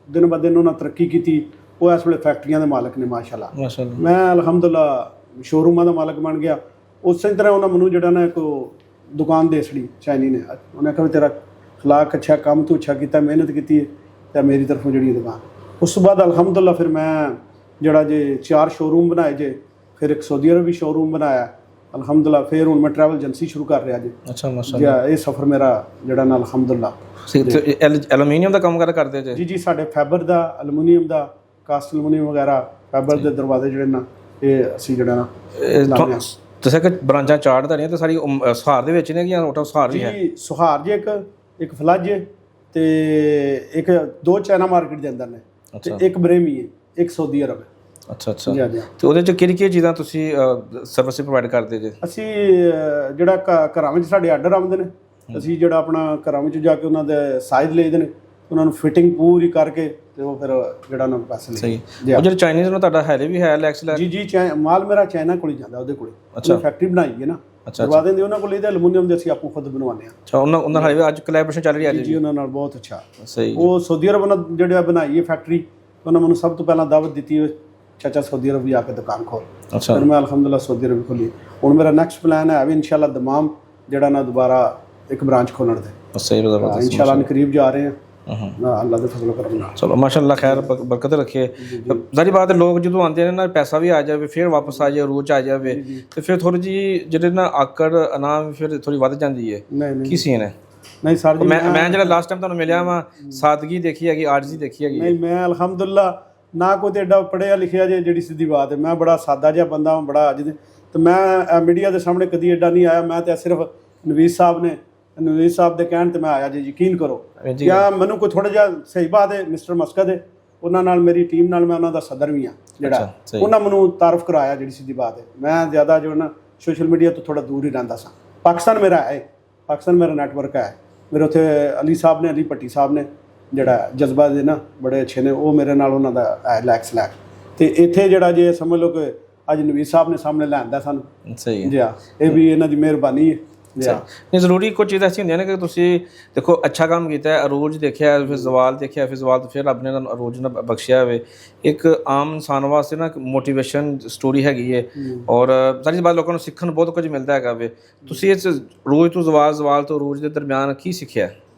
S1: ਦਿਨ ਬ ਦਿਨ ਉਹਨਾਂ ਤਰੱਕੀ ਕੀਤੀ। ਉਹ ਇਸ ਵੇਲੇ ਫੈਕਟਰੀਆਂ ਦੇ ਮਾਲਕ ਨੇ ਮਾਸ਼ਾਅੱਲਾ। ਮੈਂ ਅਲਹਮਦੁਲਿਲਾ ਸ਼ੋਰੂਮਾਂ ਦਾ ਮਾਲਕ ਬਣ ਗਿਆ। ਉਸੇ ਤਰ੍ਹਾਂ ਉਹਨਾਂ ਮੈਨੂੰ ਜਿਹੜਾ ਨਾ ਇੱਕ ਦੁਕਾਨ ਦੇ ਛੜੀ ਚਾਈਨੀ ਨੇ। ਉਹਨੇ ਕਿਹਾ ਵੀ ਤੇਰਾ ਅਖਲਾਕ ਅੱਛਾ, ਕੰਮ ਤੂੰ ਅੱਛਾ ਕੀਤਾ, ਮਿਹਨਤ ਕੀਤੀ ਹੈ, ਤਾਂ ਮੇਰੀ ਤਰਫੋਂ ਜਿਹੜੀ ਦੁਕਾਨ। ਉਸ ਤੋਂ ਬਾਅਦ ਅਲਹਮਦੁਲਿਲਾ ਫਿਰ ਮੈਂ ਜਿਹੜਾ ਜੇ 4 ਸ਼ੋਰੂਮ ਬਣਾਏ ਜੇ, ਫਿਰ ਇੱਕ ਸਾਊਦੀ ਅਰਬ ਵੀ ਸ਼ੋਰੂਮ ਬਣਾਇਆ ਅਲਹਮਦੁਲਿਲਾ। ਫਿਰ ਹੁਣ ਮੈਂ ਟਰੈਵਲ ਏਜੰਸੀ ਸ਼ੁਰੂ ਕਰ ਰਿਹਾ ਜੀ।
S2: ਅੱਛਾ, ਮਾਸ਼ਾਅੱਲਾ।
S1: ਇਹ ਸਫ਼ਰ ਮੇਰਾ ਜਿਹੜਾ ਨਾ ਅਲਹਮਦੁਲਿਲਾ।
S2: ਐਲੂਮੀਨੀਅਮ ਦਾ ਕੰਮ ਕਰਦੇ ਜੇ?
S1: ਜੀ ਸਾਡੇ ਫਾਈਬਰ ਦਾ, ਐਲੂਮੀਨੀਅਮ ਦਾ, ਕਾਸਟ ਐਲੂਮੀਨੀਅਮ ਵਗੈਰਾ, ਫਾਈਬਰ ਦੇ ਦਰਵਾਜ਼ੇ ਜਿਹੜੇ ਨਾ ਇਹ ਅਸੀਂ ਜਿਹੜਾ ਨਾ
S2: ਤੁਸੀਂ ਕਿ ਬ੍ਰਾਂਚਾਂ ਚਾੜਦਾ ਨਹੀਂ ਤੇ ਸਾਰੀ ਸੁਹਾਰ ਦੇ ਵਿੱਚ ਨੇ ਜਾਂ ਰੋਟਾ ਸੁਹਾਰ ਵੀ ਹੈ?
S1: ਜੀ ਸੁਹਾਰ ਜੀ ਇੱਕ ਫਲੱਜ ਤੇ ਇੱਕ 2 ਚਾਈਨਾ ਮਾਰਕੀਟ ਦੇ ਅੰਦਰ ਨੇ, ਤੇ ਇੱਕ ਬਰੇਮੀ ਹੈ, ਇੱਕ ਸਾਊਦੀ ਅਰਬ ਹੈ।
S2: ਅੱਛਾ। ਤੇ ਉਹਦੇ ਚ ਕਿਹੜੀ ਚੀਜ਼ਾਂ ਤੁਸੀਂ ਸਰਵਿਸ ਪ੍ਰੋਵਾਈਡ ਕਰਦੇ ਜੇ?
S1: ਅਸੀਂ ਜਿਹੜਾ ਘਰਾਂ ਵਿੱਚ ਸਾਡੇ ਆਰਡਰ ਆਉਂਦੇ ਨੇ, ਅਸੀਂ ਜਿਹੜਾ ਆਪਣਾ ਘਰਾਂ ਵਿੱਚ ਜਾ ਕੇ ਉਹਨਾਂ ਦੇ ਸਾਈਜ਼ ਲਈਦੇ ਨੇ, ਉਹਨਾਂ ਨੂੰ ਫਿਟਿੰਗ ਪੂਰੀ ਕਰਕੇ ਤੇ ਉਹ ਫਿਰ ਜਿਹੜਾ ਉਹਨਾਂ ਨੂੰ ਪੈਸੇ
S2: ਸਹੀ। ਉਹ ਜਿਹੜੇ ਚਾਈਨੀਜ਼ ਨੂੰ ਤੁਹਾਡਾ ਹੈਲੇ ਵੀ ਹੈ ਲੈਕਸ ਲੈ?
S1: ਜੀ ਮਾਲ ਮੇਰਾ ਚਾਈਨਾ ਕੋਲ ਹੀ ਜਾਂਦਾ, ਉਹਦੇ ਕੋਲੇ। ਅੱਛਾ, ਫੈਕਟਰੀ ਬਣਾਈ ਹੈ ਨਾ, ਕਰਵਾ ਦਿੰਦੇ ਉਹਨਾਂ ਕੋਲ। ਇਹਦੇ ਐਲੂਮੀਨੀਅਮ ਦੇ ਅਸੀਂ ਆਪੂ ਖੁਦ ਬਣਵਾਉਂਦੇ ਹਾਂ।
S2: ਅੱਛਾ, ਉਹਨਾਂ ਹਾਲੇ ਅੱਜ ਕੋਲੈਬੋਰੇਸ਼ਨ ਚੱਲ ਰਹੀ ਹੈ
S1: ਜੀ ਉਹਨਾਂ ਨਾਲ ਬਹੁਤ ਅੱਛਾ।
S2: ਸਹੀ।
S1: ਉਹ ਸਾਊਦੀ ਅਰਬ ਉਹਨਾਂ ਜਿਹੜਾ ਬਣਾਈ ਹੈ ਫੈਕਟਰੀ, ਉਹਨਾਂ ਮੈਨੂੰ ਸਭ ਤੋਂ ਪਹਿਲਾਂ ਦਾਵਤ ਦਿੱਤੀ ਹੈ ਚਾਚਾ ਸਾਊਦੀ ਅਰਬ ਵੀ ਆ ਕੇ ਦੁਕਾਨ ਖੋਲ। ਅੱਛਾ। ਫਿਰ ਮੈਂ ਅਲਹਮਦੁਲਿਲਾ ਸਾਊਦੀ ਅਰਬ ਖੋਲੀ। ਹੁਣ ਮੇਰਾ ਨੈਕਸਟ ਪਲਾਨ ਹੈ ਵੀ ਇਨਸ਼ਾਅੱਲਾ ਦਮਾਮ ਜਿਹੜਾ ਨਾ ਦੁਬਾਰਾ ਇੱਕ ਬ੍ਰਾਂਚ ਖੋਲਣ ਦੇ।
S2: ਸਹੀ।
S1: ਇਨਸ਼ਾਅੱਲਾ ਕਰੀਬ ਜਾ ਰਹੇ ਹਾਂ। ਅੱਲਾ ਦੇ ਫਜ਼ਲ ਕਰਮ ਨਾਲ।
S2: ਚਲੋ ਮਾਸ਼ਾਅੱਲਾ, ਖੈਰ ਬਰਕਤ ਰੱਖੇ। ਜ਼ਾਰੀ ਬਾਤ ਹੈ, ਲੋਕ ਜਦੋਂ ਆਉਂਦੇ ਨੇ ਨਾ ਪੈਸਾ ਵੀ ਆ ਜਾਵੇ, ਫਿਰ ਵਾਪਸ ਆ ਜਾਏ, ਰੋਜ਼ ਆ ਜਾਵੇ, ਤੇ ਫਿਰ ਥੋੜੀ ਜਿਹੀ ਜਿਹੜੇ ਨਾ ਆਕੜ ਇਨਾਮ ਫਿਰ ਥੋੜੀ ਵੱਧ ਜਾਂਦੀ ਹੈ।
S1: ਨਹੀਂ
S2: ਕੀ ਸੀਨ ਹੈ?
S1: ਨਹੀਂ ਸਰ ਜੀ,
S2: ਮੈਂ ਜਿਹੜਾ ਲਾਸਟ ਟਾਈਮ ਤੁਹਾਨੂੰ ਮਿਲਿਆ ਵਾ, ਸਾਦਗੀ ਦੇਖੀ ਹੈਗੀ, ਆਰਜ਼ੀ ਦੇਖੀ ਹੈਗੀ।
S1: ਨਹੀਂ ਮੈਂ ਅਲਹਮਦੁਲਿਲਾ ਨਾ ਕੋਈ ਤੇ ਐਡਾ ਪੜ੍ਹਿਆ ਲਿਖਿਆ ਜੇ, ਜਿਹੜੀ ਸਿੱਧੀ ਬਾਤ ਹੈ। ਮੈਂ ਬੜਾ ਸਾਦਾ ਜਿਹਾ ਬੰਦਾ ਹਾਂ, ਬੜਾ ਅੱਜ ਦੇ। ਤੇ ਮੈਂ ਮੀਡੀਆ ਦੇ ਸਾਹਮਣੇ ਕਦੀ ਐਡਾ ਨਹੀਂ ਆਇਆ। ਮੈਂ ਤਾਂ ਸਿਰਫ ਨਵੀਸ ਸਾਹਿਬ ਨੇ ਨਵੀਦ ਸਾਹਿਬ ਦੇ ਕਹਿਣ ਤੇ ਮੈਂ ਆਇਆ ਜੀ, ਯਕੀਨ ਕਰੋ। ਜਾਂ ਮੈਨੂੰ ਕੋਈ ਥੋੜਾ ਜਿਹਾ ਸਹੀ ਬਾਤ ਹੈ ਮਿਸਟਰ ਮਸਕਦ ਹੈ, ਉਹਨਾਂ ਨਾਲ ਮੇਰੀ ਟੀਮ ਨਾਲ ਮੈਂ ਉਹਨਾਂ ਦਾ ਸਦਰ ਵੀ ਹਾਂ ਜਿਹੜਾ, ਉਹਨਾਂ ਮੈਨੂੰ ਤਾਰਫ ਕਰਾਇਆ, ਜਿਹੜੀ ਸਿੱਧੀ ਬਾਤ ਹੈ। ਮੈਂ ਜ਼ਿਆਦਾ ਜੋ ਨਾ ਸੋਸ਼ਲ ਮੀਡੀਆ ਤੋਂ ਥੋੜਾ ਦੂਰ ਹੀ ਰਹਿੰਦਾ ਸਾਂ। ਪਾਕਿਸਤਾਨ ਮੇਰਾ ਹੈ, ਪਾਕਿਸਤਾਨ ਮੇਰਾ ਨੈਟਵਰਕ ਹੈ। ਮੇਰੇ ਉੱਥੇ ਅਲੀ ਸਾਹਿਬ ਨੇ, ਅਲੀ ਭੱਟੀ ਸਾਹਿਬ ਨੇ ਜਿਹੜਾ ਜਜ਼ਬਾ ਦੇ ਨਾ ਬੜੇ ਅੱਛੇ ਨੇ, ਉਹ ਮੇਰੇ ਨਾਲ ਉਹਨਾਂ ਦਾ ਹੈ ਲੈਕਸ ਲੈਕ। ਅਤੇ ਇੱਥੇ ਜਿਹੜਾ ਜੇ ਸਮਝ ਲਓ ਕਿ ਅੱਜ ਨਵੀਦ ਸਾਹਿਬ ਨੇ ਸਾਹਮਣੇ ਲਿਆਂਦਾ ਸਾਨੂੰ। ਸਹੀ ਜੀ ਹਾਂ, ਇਹ ਵੀ ਇਹਨਾਂ ਦੀ ਮਿਹਰਬਾਨੀ ਹੈ।
S2: ਨਹੀਂ ਜ਼ਰੂਰੀ ਕੁਝ ਚੀਜ਼ਾਂ ਐਸੀ ਹੁੰਦੀਆਂ ਨੇ ਕਿ ਤੁਸੀਂ ਦੇਖੋ ਅੱਛਾ ਕੰਮ ਕੀਤਾ, ਅਰੂਜ ਦੇਖਿਆ, ਫਿਰ ਜ਼ਵਾਲ ਦੇਖਿਆ, ਫਿਰ ਜ਼ਵਾਲ ਤੋਂ ਫਿਰ ਰੱਬ ਨੇ ਅਰੂਜ ਨੂੰ ਬਖਸ਼ਿਆ ਹੋਵੇ। ਇੱਕ ਆਮ ਇਨਸਾਨ ਵਾਸਤੇ ਨਾ ਮੋਟੀਵੇਸ਼ਨ ਸਟੋਰੀ ਹੈਗੀ ਹੈ, ਔਰ ਸਾਰੀ ਬਾਤ ਲੋਕਾਂ ਨੂੰ ਸਿੱਖਣ ਨੂੰ ਬਹੁਤ ਕੁਝ ਮਿਲਦਾ ਹੈਗਾ ਵੇ। ਤੁਸੀਂ ਇਸ ਰੋਜ਼ ਤੋਂ ਜ਼ਵਾਲ, ਜ਼ਵਾਲ ਤੋਂ ਅਰੂਜ ਦੇ ਦਰਮਿਆਨ ਕੀ ਸਿੱਖਿਆ?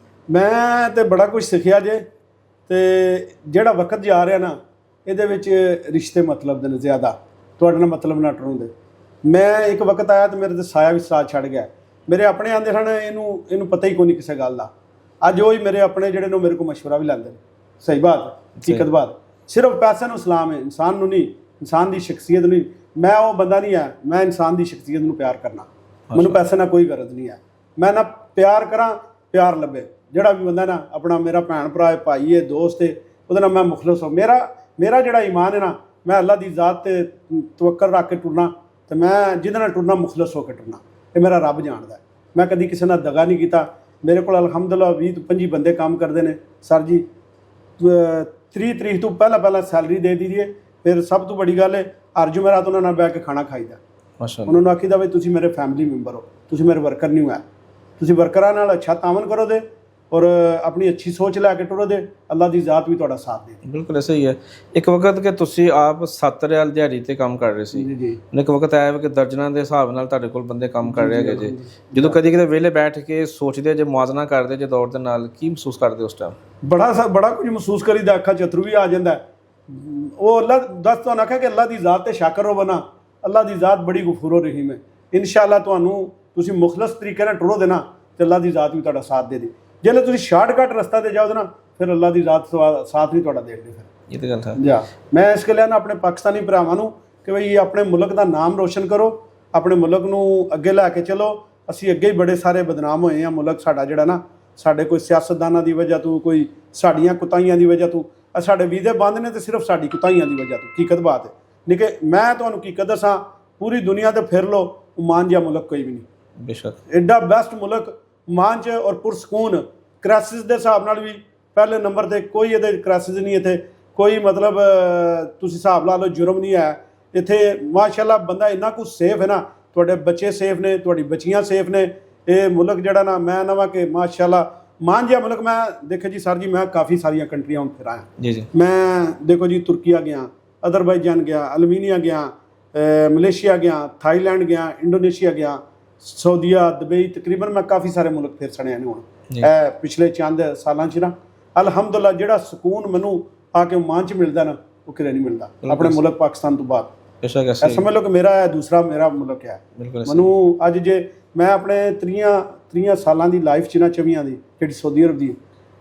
S1: ਮੈਂ ਤਾਂ ਬੜਾ ਕੁਝ ਸਿੱਖਿਆ ਜੇ। ਅਤੇ ਜਿਹੜਾ ਵਕਤ ਜਾ ਰਿਹਾ ਨਾ, ਇਹਦੇ ਵਿੱਚ ਰਿਸ਼ਤੇ ਮਤਲਬ ਦੇ ਨੇ ਜ਼ਿਆਦਾ, ਤੁਹਾਡੇ ਨਾਲ ਮਤਲਬ ਨਾ ਟਰੋਂਦੇ। ਮੈਂ ਇੱਕ ਵਕਤ ਆਇਆ ਤਾਂ ਮੇਰੇ ਤੇ ਸਾਇਆ ਵੀ ਸਾਥ ਛੱਡ ਗਿਆ। ਮੇਰੇ ਆਪਣੇ ਆਂਦੇ ਹਨ, ਇਹਨੂੰ ਪਤਾ ਹੀ ਕੋਈ ਨਹੀਂ ਕਿਸੇ ਗੱਲ ਦਾ। ਅੱਜ ਉਹ ਹੀ ਮੇਰੇ ਆਪਣੇ ਜਿਹੜੇ ਨੇ ਮੇਰੇ ਕੋਲ ਮਸ਼ਵਰਾ ਵੀ ਲੈਂਦੇ ਨੇ। ਸਹੀ ਬਾਤ, ਹਕੀਕਤ ਬਾਤ। ਸਿਰਫ ਪੈਸੇ ਨੂੰ ਸਲਾਮ ਹੈ, ਇਨਸਾਨ ਨੂੰ ਨਹੀਂ, ਇਨਸਾਨ ਦੀ ਸ਼ਖਸੀਅਤ ਨਹੀਂ। ਮੈਂ ਉਹ ਬੰਦਾ ਨਹੀਂ ਹੈ, ਮੈਂ ਇਨਸਾਨ ਦੀ ਸ਼ਖਸੀਅਤ ਨੂੰ ਪਿਆਰ ਕਰਨਾ। ਮੈਨੂੰ ਪੈਸੇ ਨਾਲ ਕੋਈ ਗਰਜ਼ ਨਹੀਂ ਹੈ। ਮੈਂ ਨਾ ਪਿਆਰ ਕਰਾਂ, ਪਿਆਰ ਲੱਭੇ। ਜਿਹੜਾ ਵੀ ਬੰਦਾ ਨਾ ਆਪਣਾ ਮੇਰਾ ਭੈਣ ਭਰਾ ਹੈ, ਭਾਈ ਹੈ, ਦੋਸਤ ਹੈ, ਉਹਦੇ ਨਾਲ ਮੈਂ ਮੁਖਲਸ ਹੋ। ਮੇਰਾ ਜਿਹੜਾ ਈਮਾਨ ਹੈ ਨਾ, ਮੈਂ ਅੱਲਾ ਦੀ ਜ਼ਾਤ 'ਤੇ ਤਵੱਕਲ ਰੱਖ ਕੇ ਟੁਰਨਾ, ਅਤੇ ਮੈਂ ਜਿਹਦੇ ਨਾਲ ਟੁਰਨਾ ਮੁਖਲਸ ਹੋ ਕੇ ਟੁਰਨਾ। ਇਹ ਮੇਰਾ ਰੱਬ ਜਾਣਦਾ। ਮੈਂ ਕਦੀ ਕਿਸੇ ਨਾਲ ਦਗਾ ਨਹੀਂ ਕੀਤਾ। ਮੇਰੇ ਕੋਲ ਅਲਹਮਦੁਲਿਲਾ 20 ਤੋਂ 25 ਬੰਦੇ ਕੰਮ ਕਰਦੇ ਨੇ। ਸਰ ਜੀ 30 ਤਰੀਕ ਤੋਂ ਪਹਿਲਾਂ ਸੈਲਰੀ ਦੇ ਦਈਏ। ਫਿਰ ਸਭ ਤੋਂ ਬੜੀ ਗੱਲ ਹੈ, ਹਰ ਜੁਮੇਰਾਤ ਉਹਨਾਂ ਨਾਲ ਬਹਿ ਕੇ ਖਾਣਾ ਖਾਈਦਾ। ਉਹਨਾਂ ਨੂੰ ਆਖੀਦਾ ਵੀ ਤੁਸੀਂ ਮੇਰੇ ਫੈਮਿਲੀ ਮੈਂਬਰ ਹੋ, ਤੁਸੀਂ ਮੇਰੇ ਵਰਕਰ ਨਹੀਂ ਹੋ। ਤੁਸੀਂ ਵਰਕਰਾਂ ਨਾਲ ਅੱਛਾ ਤਾਮਨ ਕਰੋ ਦੇ, ਔਰ ਆਪਣੀ ਅੱਛੀ ਸੋਚ ਲੈ ਕੇ ਟੁਰੋ ਦੇ, ਅੱਲਾ ਦੀ ਜ਼ਾਤ ਵੀ ਤੁਹਾਡਾ ਸਾਥ ਦੇ।
S2: ਬਿਲਕੁਲ ਸਹੀ ਹੈ। ਇੱਕ ਵਕਤ ਕਿ ਤੁਸੀਂ ਆਪ 7 ਰਿਆਲ ਦਿਹਾੜੀ ਤੇ ਕੰਮ ਕਰ ਰਹੇ ਸੀ, ਇੱਕ ਵਕਤ ਆਇਆ ਕਿ ਦਰਜਨਾਂ ਦੇ ਹਿਸਾਬ ਨਾਲ ਤੁਹਾਡੇ ਕੋਲ ਬੰਦੇ ਕੰਮ ਕਰ ਰਹੇ ਹੈਗੇ ਜੀ। ਜਦੋਂ ਕਦੀ ਕਿਤੇ ਵਿਹਲੇ ਬੈਠ ਕੇ ਸੋਚਦੇ ਜੇ, ਮੁਆਜ਼ਨਾ ਕਰਦੇ ਜੇ ਦੌਰ ਦੇ ਨਾਲ, ਕੀ ਮਹਿਸੂਸ ਕਰਦੇ ਉਸ ਟਾਈਮ? ਬੜਾ ਕੁਝ ਮਹਿਸੂਸ ਕਰੀਦਾ, ਅੱਖਾਂ 'ਚ ਅਥਰੂ ਵੀ ਆ ਜਾਂਦਾ। ਉਹ ਅੱਲਾ ਦੱਸ ਤੁਹਾਨੂੰ ਆਖਿਆ ਕਿ ਅੱਲਾ ਦੀ ਜ਼ਾਤ 'ਤੇ ਸ਼ਾਕਰ ਹੋ ਬਣਾ। ਅੱਲਾ ਦੀ ਜ਼ਾਤ ਬੜੀ ਗਫੂਰ ਰਹੀਮ ਹੈ। ਇਨਸ਼ਾਅੱਲਾ ਤੁਹਾਨੂੰ ਤੁਸੀਂ ਮੁਖਲਸ ਤਰੀਕੇ ਨਾਲ ਟੁਰੋ ਦੇਣਾ ਤੇ ਅੱਲਾ ਦੀ ਜ਼ਾਤ ਵੀ ਤੁਹਾਡਾ ਸਾਥ ਦੇ ਦੇ। ਜੇ ਤੁਸੀਂ ਸ਼ਾਰਟਕਟ ਰਸਤਾ 'ਤੇ ਜਾਓ ਨਾ, ਫਿਰ ਅੱਲਾ ਦੀ ਜ਼ਾਤ ਸਾਥ ਨਹੀਂ ਤੁਹਾਡਾ ਦੇਣਗੇ। ਫਿਰ ਇਹ ਤਾਂ ਗੱਲ ਹੈ
S1: ਜੀ। ਮੈਂ ਇਸ ਗੱਲ ਨਾ ਆਪਣੇ ਪਾਕਿਸਤਾਨੀ ਭਰਾਵਾਂ ਨੂੰ ਕਿ ਬਈ ਆਪਣੇ ਮੁਲਕ ਦਾ ਨਾਮ ਰੋਸ਼ਨ ਕਰੋ, ਆਪਣੇ ਮੁਲਕ ਨੂੰ ਅੱਗੇ ਲੈ ਕੇ ਚਲੋ। ਅਸੀਂ ਅੱਗੇ ਹੀ ਬੜੇ ਸਾਰੇ ਬਦਨਾਮ ਹੋਏ ਹਾਂ। ਮੁਲਕ ਸਾਡਾ ਜਿਹੜਾ ਨਾ, ਸਾਡੇ ਕੋਈ ਸਿਆਸਤਦਾਨਾਂ ਦੀ ਵਜ੍ਹਾ ਤੋਂ, ਕੋਈ ਸਾਡੀਆਂ ਕੁਤਾਹੀਆਂ ਦੀ ਵਜ੍ਹਾ ਤੋਂ, ਸਾਡੇ ਵੀਜ਼ੇ ਬੰਦ ਨੇ, ਤੇ ਸਿਰਫ ਸਾਡੀ ਕੁਤਾਹੀਆਂ ਦੀ ਵਜ੍ਹਾ ਤੋਂ। ਹਕੀਕਤ ਬਾਤ ਹੈ। ਨਹੀਂ ਕਿ ਮੈਂ ਤੁਹਾਨੂੰ ਹਕੀਕਤ ਦੱਸਾਂ, ਪੂਰੀ ਦੁਨੀਆ 'ਤੇ ਫਿਰ ਲਓ, ਓਮਾਨ ਜਿਹਾ ਮੁਲਕ ਕੋਈ ਵੀ ਨਹੀਂ।
S2: ਬੇਸ਼ੱਕ
S1: ਐਡਾ ਬੈਸਟ ਮੁਲਕ ਓਮਾਨ 'ਚ, ਔਰ ਪੁਰਸਕੂਨ। ਕ੍ਰਾਈਸਿਸ ਦੇ ਹਿਸਾਬ ਨਾਲ ਵੀ ਪਹਿਲੇ ਨੰਬਰ 'ਤੇ। ਕੋਈ ਇਹਦੇ ਕ੍ਰਾਈਸਿਸ ਨਹੀਂ ਇੱਥੇ, ਕੋਈ ਮਤਲਬ ਤੁਸੀਂ ਹਿਸਾਬ ਲਾ ਲਓ ਜੁਰਮ ਨਹੀਂ ਹੈ ਇੱਥੇ। ਮਾਸ਼ਾਅੱਲਾ ਬੰਦਾ ਇੰਨਾ ਕੁਛ ਸੇਫ ਹੈ ਨਾ, ਤੁਹਾਡੇ ਬੱਚੇ ਸੇਫ ਨੇ, ਤੁਹਾਡੀ ਬੱਚੀਆਂ ਸੇਫ ਨੇ। ਇਹ ਮੁਲਕ ਜਿਹੜਾ ਨਾ, ਮੈਂ ਨਾ ਵਾ ਕਿ ਮਾਸ਼ਾਅੱਲਾ ਮਾਨ ਜਿਹਾ ਮੁਲਕ। ਮੈਂ ਦੇਖੋ ਜੀ ਸਰ ਜੀ, ਮੈਂ ਕਾਫੀ ਸਾਰੀਆਂ ਕੰਟਰੀਆਂ ਹੁਣ ਫਿਰ ਆਇਆ ਜੀ। ਮੈਂ ਦੇਖੋ ਜੀ ਤੁਰਕੀਆ ਗਿਆ, ਅਜ਼ਰਬਾਈਜਾਨ ਗਿਆ, ਅਲਮੀਨੀਆ ਗਿਆ, ਮਲੇਸ਼ੀਆ ਗਿਆ, ਥਾਈਲੈਂਡ ਗਿਆ, ਇੰਡੋਨੇਸ਼ੀਆ ਗਿਆ, ਸਾਊਦੀਆ, ਦੁਬਈ। ਤਕਰੀਬਨ ਮੈਂ ਕਾਫੀ ਸਾਰੇ ਮੁਲਕ ਫਿਰ ਸਣਿਆ ਨੇ ਹੁਣ ਇਹ ਪਿਛਲੇ ਚੰਦ ਸਾਲਾਂ 'ਚ ਨਾ। ਅਲਹਮਦੁਲਿਲਾ ਜਿਹੜਾ ਸਕੂਨ ਮੈਨੂੰ ਆ ਕੇ ਓਮਾਨ 'ਚ ਮਿਲਦਾ ਨਾ, ਉਹ ਕਿਤੇ ਨਹੀਂ ਮਿਲਦਾ ਆਪਣੇ ਮੁਲਕ ਪਾਕਿਸਤਾਨ ਤੋਂ ਬਾਅਦ। ਸਮਝ ਲਓ ਕਿ ਮੇਰਾ ਦੂਸਰਾ ਮੇਰਾ ਮੁਲਕ ਹੈ। ਮੈਨੂੰ ਅੱਜ ਜੇ ਮੈਂ ਆਪਣੇ 30 ਸਾਲਾਂ ਦੀ ਲਾਈਫ 'ਚ ਨਾ, 24 ਦੀ ਜਿਹੜੀ ਸਊਦੀ ਅਰਬ ਦੀ,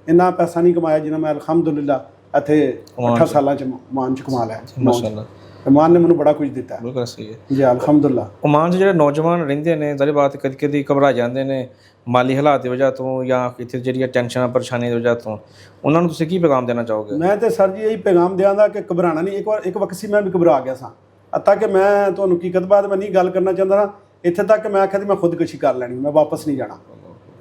S1: ਇੰਨਾ ਪੈਸਾ ਨਹੀਂ ਕਮਾਇਆ ਜਿੰਨਾ ਮੈਂ ਅਲਹਮਦੁਲਿਲਾ ਇੱਥੇ 8 ਸਾਲਾਂ 'ਚ ਓਮਾਨ 'ਚ ਕਮਾ ਲਿਆ। ਮਾਸ਼ਾਅੱਲਾ, ਓਮਾਨ ਨੇ ਮੈਨੂੰ ਬੜਾ ਕੁਝ ਦਿੱਤਾ। ਬਿਲਕੁਲ ਸਹੀ ਹੈ ਜੀ, ਅਲਹਮਦੁਲਿਲਾ। ਓਮਾਨ 'ਚ ਜਿਹੜੇ ਨੌਜਵਾਨ ਰਹਿੰਦੇ ਨੇ, ਜ਼ਾਹਿਰ ਬਾਤ ਕਦੀ ਕਦੀ ਘਬਰਾ ਜਾਂਦੇ ਨੇ ਮਾਲੀ ਹਾਲਾਤ ਦੀ ਵਜ੍ਹਾ ਤੋਂ, ਜਾਂ ਇੱਥੇ ਜਿਹੜੀਆਂ ਟੈਨਸ਼ਨਾਂ ਪਰੇਸ਼ਾਨੀਆਂ ਦੀ ਵਜ੍ਹਾ ਤੋਂ, ਉਹਨਾਂ ਨੂੰ ਤੁਸੀਂ ਕੀ ਪੈਗਾਮ ਦੇਣਾ ਚਾਹੋਗੇ? ਮੈਂ ਤਾਂ ਸਰ ਜੀ ਇਹੀ ਪੈਗਾਮ ਦਿਆਂਗਾ ਕਿ ਘਬਰਾਉਣਾ ਨਹੀਂ। ਇੱਕ ਵਕਤ ਸੀ ਮੈਂ ਵੀ ਘਬਰਾ ਗਿਆ ਸਾਂ। ਅੱਤਾ ਕਿ ਮੈਂ ਤੁਹਾਨੂੰ ਹਕੀਕਤ ਬਾਤ ਮੈਂ ਨਹੀਂ ਗੱਲ ਕਰਨਾ ਚਾਹੁੰਦਾ ਨਾ, ਇੱਥੇ ਤੱਕ ਮੈਂ ਆਖਿਆ ਸੀ ਮੈਂ ਖੁਦਕੁਸ਼ੀ ਕਰ ਲੈਣੀ, ਮੈਂ ਵਾਪਸ ਨਹੀਂ ਜਾਣਾ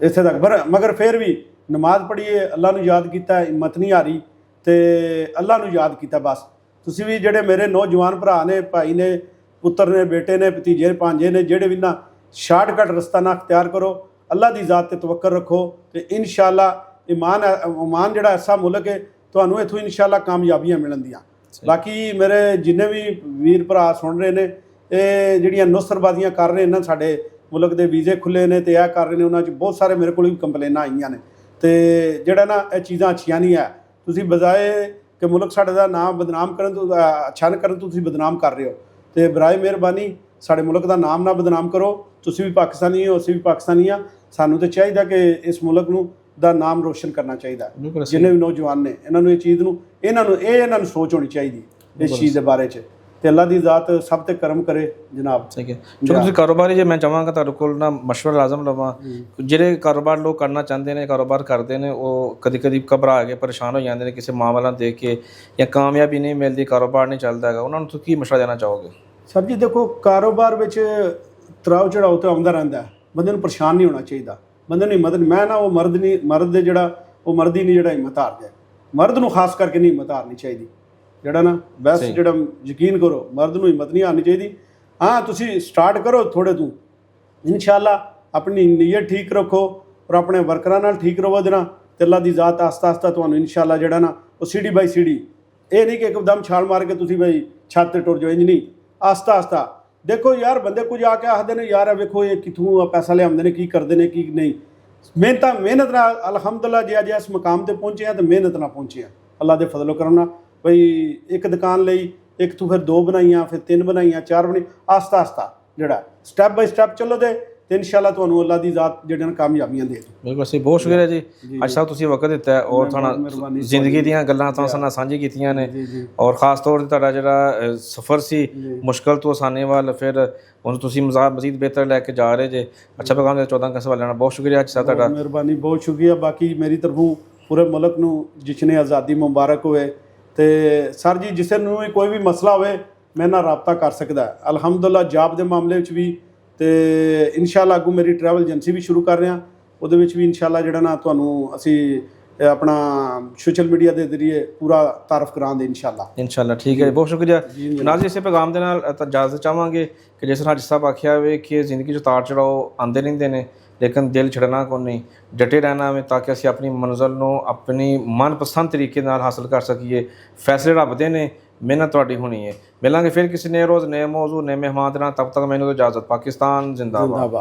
S1: ਇੱਥੇ ਤੱਕ। ਮਗਰ ਫਿਰ ਵੀ ਨਮਾਜ਼ ਪੜ੍ਹੀਏ, ਅੱਲਾ ਨੂੰ ਯਾਦ ਕੀਤਾ, ਹਿੰਮਤ ਨਹੀਂ ਹਾਰੀ, ਅਤੇ ਅੱਲਾ ਨੂੰ ਯਾਦ ਕੀਤਾ। ਬਸ ਤੁਸੀਂ ਵੀ ਜਿਹੜੇ ਮੇਰੇ ਨੌਜਵਾਨ ਭਰਾ ਨੇ, ਭਾਈ ਨੇ, ਪੁੱਤਰ ਨੇ, ਬੇਟੇ ਨੇ, ਭਤੀਜੇ ਭਾਂਜੇ ਨੇ, ਜਿਹੜੇ ਵੀ ਨਾ, ਸ਼ਾਰਟਕਟ ਰਸਤਾ ਨਾ ਅਖਤਿਆਰ ਕਰੋ, ਅੱਲਾ ਦੀ ਜ਼ਾਤ 'ਤੇ ਤਵੱਕਲ ਰੱਖੋ, ਅਤੇ ਇਨਸ਼ਾਅੱਲਾ ਓਮਾਨ ਜਿਹੜਾ ਐਸਾ ਮੁਲਕ ਹੈ, ਤੁਹਾਨੂੰ ਇੱਥੋਂ ਇਨਸ਼ਾਅੱਲਾ ਕਾਮਯਾਬੀਆਂ ਮਿਲਣਦੀਆਂ। ਬਾਕੀ ਮੇਰੇ ਜਿੰਨੇ ਵੀ ਵੀਰ ਭਰਾ ਸੁਣ ਰਹੇ ਨੇ, ਇਹ ਜਿਹੜੀਆਂ ਨੁਸਰਬਾਜ਼ੀਆਂ ਕਰ ਰਹੇ ਨੇ, ਸਾਡੇ ਮੁਲਕ ਦੇ ਵੀਜ਼ੇ ਖੁੱਲ੍ਹੇ ਨੇ ਅਤੇ ਇਹ ਕਰ ਰਹੇ ਨੇ, ਉਹਨਾਂ 'ਚ ਬਹੁਤ ਸਾਰੇ ਮੇਰੇ ਕੋਲ ਵੀ ਕੰਪਲੇਨਾਂ ਆਈਆਂ ਨੇ। ਅਤੇ ਜਿਹੜਾ ਨਾ, ਇਹ ਚੀਜ਼ਾਂ ਅੱਛੀਆਂ ਨਹੀਂ ਹੈ। ਤੁਸੀਂ ਬਜਾਏ ਕਿ ਮੁਲਕ ਸਾਡੇ ਦਾ ਨਾਮ ਬਦਨਾਮ ਕਰਨ ਤੋਂ, ਅੱਛਾ ਨਾ ਕਰਨ ਤੋਂ, ਤੁਸੀਂ ਬਦਨਾਮ ਕਰ ਰਹੇ ਹੋ। ਅਤੇ ਬਰਾਏ ਮਿਹਰਬਾਨੀ ਸਾਡੇ ਮੁਲਕ ਦਾ ਨਾਮ ਨਾ ਬਦਨਾਮ ਕਰੋ। ਤੁਸੀਂ ਵੀ ਪਾਕਿਸਤਾਨੀ ਹੋ, ਅਸੀਂ ਵੀ ਪਾਕਿਸਤਾਨੀ ਹਾਂ। ਸਾਨੂੰ ਤਾਂ ਚਾਹੀਦਾ ਕਿ ਇਸ ਮੁਲਕ ਨੂੰ ਦਾ ਨਾਮ ਰੋਸ਼ਨ ਕਰਨਾ ਚਾਹੀਦਾ। ਜਿੰਨੇ ਵੀ ਨੌਜਵਾਨ ਨੇ, ਇਹਨਾਂ ਨੂੰ ਇਹ ਚੀਜ਼ ਨੂੰ, ਇਹਨਾਂ ਨੂੰ ਸੋਚ ਹੋਣੀ ਚਾਹੀਦੀ ਇਸ ਚੀਜ਼ ਦੇ ਬਾਰੇ 'ਚ। ਤੇ ਅੱਲਾ ਦੀ ਜ਼ਾਤ ਸਭ ਤੇ ਕਰਮ ਕਰੇ ਜਨਾਬ।
S2: ਠੀਕ ਹੈ, ਚਲੋ ਤੁਸੀਂ ਕਾਰੋਬਾਰੀ ਜੇ ਮੈਂ ਚਾਹਾਂਗਾ ਤੁਹਾਡੇ ਕੋਲ ਨਾ ਮਸ਼ਵਰਾ ਲਾਜ਼ਮ ਲਵਾਂ। ਜਿਹੜੇ ਕਾਰੋਬਾਰ ਲੋਕ ਕਰਨਾ ਚਾਹੁੰਦੇ ਨੇ, ਕਾਰੋਬਾਰ ਕਰਦੇ ਨੇ, ਉਹ ਕਦੀ ਕਦੀ ਘਬਰਾ ਕੇ ਪਰੇਸ਼ਾਨ ਹੋ ਜਾਂਦੇ ਨੇ ਕਿਸੇ ਮਾਂ ਵੱਲ ਦੇਖ ਕੇ, ਜਾਂ ਕਾਮਯਾਬੀ ਨਹੀਂ ਮਿਲਦੀ, ਕਾਰੋਬਾਰ ਨਹੀਂ ਚੱਲਦਾ ਹੈਗਾ, ਉਹਨਾਂ ਨੂੰ ਤੁਸੀਂ ਕੀ ਮਸ਼ਵਰਾ ਦੇਣਾ ਚਾਹੋਗੇ?
S1: ਸਰ ਜੀ ਦੇਖੋ, ਕਾਰੋਬਾਰ ਵਿੱਚ ਤਰਾਓ ਚੜਾਓ ਤੇ ਆਉਂਦਾ ਰਹਿੰਦਾ, ਬੰਦੇ ਨੂੰ ਪਰੇਸ਼ਾਨ ਨਹੀਂ ਹੋਣਾ ਚਾਹੀਦਾ। ਬੰਦੇ ਨੂੰ ਹਿੰਮਤ, ਮੈਂ ਨਾ ਉਹ ਮਰਦ ਦੇ ਜਿਹੜਾ ਉਹ ਮਰਦ ਹੀ ਨਹੀਂ ਜਿਹੜਾ ਹਿੰਮਤ ਹਾਰ ਜਾਏ। ਮਰਦ ਨੂੰ ਖਾਸ ਕਰਕੇ ਨਹੀਂ ਹਿੰਮਤ ਹਾਰਨੀ ਚਾਹੀਦੀ, ਜਿਹੜਾ ਨਾ ਬਸ ਜਿਹੜਾ ਯਕੀਨ ਕਰੋ, ਮਰਦ ਨੂੰ ਹਿੰਮਤ ਨਹੀਂ ਹਾਰਨੀ ਚਾਹੀਦੀ। ਹਾਂ ਤੁਸੀਂ ਸਟਾਰਟ ਕਰੋ ਥੋੜੇ ਤੋਂ, ਇਨਸ਼ਾਅੱਲਾ ਆਪਣੀ ਨੀਅਤ ਠੀਕ ਰੱਖੋ ਔਰ ਆਪਣੇ ਵਰਕਰਾਂ ਨਾਲ ਠੀਕ ਰਹੋ ਉਹਦੇ ਨਾਲ, ਤੇ ਅੱਲਾ ਦੀ ਜ਼ਾਤ ਆਸਤਾ ਆਸਤਾ ਤੁਹਾਨੂੰ ਇਨਸ਼ਾਅੱਲਾ ਜਿਹੜਾ ਨਾ ਉਹ ਸੀੜੀ ਬਾਈ ਸੀੜੀ, ਇਹ ਨਹੀਂ ਕਿ ਇੱਕਦਮ ਛਾਲ ਮਾਰ ਕੇ ਤੁਸੀਂ ਬਈ ਛੱਤ ਤੇ ਟੁਰ ਜਾਓ, ਇੰਜ ਨਹੀਂ, ਆਸਤਾ ਆਸਤਾ। ਦੇਖੋ ਯਾਰ ਬੰਦੇ ਕੁਝ ਆ ਕੇ ਆਖਦੇ ਨੇ ਯਾਰ ਵੇਖੋ ਇਹ ਕਿੱਥੋਂ ਪੈਸਾ ਲਿਆਉਂਦੇ ਨੇ, ਕੀ ਕਰਦੇ ਨੇ ਕੀ ਨਹੀਂ। ਮਿਹਨਤ ਨਾਲ ਅਲਹਮਦੁਲਿਲਾ ਜੇ ਅੱਜ ਇਸ ਮੁਕਾਮ ਤੇ ਪਹੁੰਚੇ ਆ ਤੇ ਮਿਹਨਤ ਨਾਲ ਪਹੁੰਚੇ ਆ, ਅੱਲਾ ਦੇ ਫਜ਼ਲ ਕਰਮ ਨਾਲ। ਬਈ ਇੱਕ ਦੁਕਾਨ ਲਈ ਇੱਕ ਤੋਂ ਫਿਰ 2 ਬਣਾਈਆਂ, ਫਿਰ 3 ਬਣਾਈਆਂ, 4 ਬਣਾਈ, ਆਸਤਾ ਆਸਤਾ ਜਿਹੜਾ ਸਟੈਪ ਬਾਈ ਸਟੈਪ ਚੱਲੋ ਤੇ ਇਨਸ਼ਾਅੱਲਾ ਤੁਹਾਨੂੰ ਅੱਲਾ ਦੀ ਜ਼ਾਤ ਜਿਹੜੇ ਨੇ ਕਾਮਯਾਬੀਆਂ ਦੇ। ਬਿਲਕੁਲ
S2: ਸਹੀ, ਬਹੁਤ ਸ਼ੁਕਰੀਆ ਜੀ ਅੱਜ ਸਾਹਿਬ, ਤੁਸੀਂ ਵਕਤ ਦਿੱਤਾ ਔਰ ਤੁਹਾਡਾ ਜ਼ਿੰਦਗੀ ਦੀਆਂ ਗੱਲਾਂ ਤਾਂ ਸਾਡੇ ਨਾਲ ਸਾਂਝੀ ਕੀਤੀਆਂ ਨੇ, ਔਰ ਖਾਸ ਤੌਰ ਤੇ ਤੁਹਾਡਾ ਜਿਹੜਾ ਸਫ਼ਰ ਸੀ ਮੁਸ਼ਕਲ ਤੋਂ ਆਸਾਨੀ ਵੱਲ, ਫਿਰ ਹੁਣ ਤੁਸੀਂ ਮਜ਼ੀਦ ਬਿਹਤਰ ਲੈ ਕੇ ਜਾ ਰਹੇ ਜੇ। ਅੱਛਾ ਪੈਗਾਮ ਦੇ 14 ਅਗਸਤ ਵਾਲਿਆਂ ਨਾਲ ਬਹੁਤ ਸ਼ੁਕਰੀਆ ਅੱਜ ਸਾਹਿਬ ਤੁਹਾਡਾ।
S1: ਮਿਹਰਬਾਨੀ, ਬਹੁਤ ਸ਼ੁਕਰੀਆ। ਬਾਕੀ ਮੇਰੀ ਤਰਫੋਂ ਪੂਰੇ ਮੁਲਕ ਨੂੰ ਜਿਸਨੇ ਆਜ਼ਾਦੀ ਮੁਬਾਰਕ ਹੋਏ। ਤੇ ਸਰ ਜੀ ਜਿਸੇ ਨੂੰ ਵੀ ਕੋਈ ਵੀ ਮਸਲਾ ਹੋਵੇ ਮੇਰੇ ਨਾਲ ਰਾਬਤਾ ਕਰ ਸਕਦਾ ਹੈ। ਅਲਹਮਦੁਲਿਲਾ ਜੌਬ ਦੇ ਮਾਮਲੇ ਵਿੱਚ ਵੀ, ਤੇ ਇਨਸ਼ਾਅੱਲਾ ਅੱਗੋਂ ਮੇਰੀ ਟਰੈਵਲ ਏਜੰਸੀ ਵੀ ਸ਼ੁਰੂ ਕਰ ਰਹੇ ਹਾਂ, ਉਹਦੇ ਵਿੱਚ ਵੀ ਇਨਸ਼ਾਅੱਲਾ ਜਿਹੜਾ ਨਾ ਤੁਹਾਨੂੰ ਅਸੀਂ ਆਪਣਾ ਸੋਸ਼ਲ ਮੀਡੀਆ ਦੇ ਜ਼ਰੀਏ ਪੂਰਾ ਤਾਰਫ ਕਰਾਂਗੇ ਇਨਸ਼ਾਅੱਲਾ। ਠੀਕ ਹੈ, ਬਹੁਤ ਸ਼ੁਕਰੀਆ ਨਾਜ਼ਰੀਨ। ਇਸੇ ਪੈਗਾਮ ਦੇ ਨਾਲ ਇਜਾਜ਼ਤ ਚਾਹਾਂਗੇ ਕਿ ਜਿਸ ਤਰ੍ਹਾਂ ਹਾਜੀ ਸਾਹਿਬ ਆਖਿਆ ਹੋਵੇ ਕਿ ਜ਼ਿੰਦਗੀ 'ਚ ਉਤਾਰ ਚੜਾਓ ਆਉਂਦੇ ਰਹਿੰਦੇ ਨੇ, ਲੇਕਿਨ ਦਿਲ ਛੱਡਣਾ ਕੋਈ ਨਹੀਂ, ਡਟੇ ਰਹਿਣਾ ਹੈ ਤਾਂ ਕਿ ਅਸੀਂ ਆਪਣੀ ਮੰਜ਼ਿਲ ਨੂੰ ਆਪਣੀ ਮਨਪਸੰਦ ਤਰੀਕੇ ਨਾਲ ਹਾਸਲ ਕਰ ਸਕੀਏ। ਫੈਸਲੇ ਰੱਬ ਦੇ ਨੇ, ਮਿਹਨਤ ਤੁਹਾਡੀ ਹੋਣੀ ਹੈ। ਮਿਲਾਂਗੇ ਫਿਰ ਕਿਸੇ ਨਏ ਰੋਜ਼, ਨਏ ਮੌਜੂ, ਨਏ ਮਹਿਮਾਨ ਦੇ ਨਾਲ। ਤਬ ਤੱਕ ਮੈਨੂੰ ਇਜਾਜ਼ਤ। ਪਾਕਿਸਤਾਨ ਜ਼ਿੰਦਾਬਾਦ।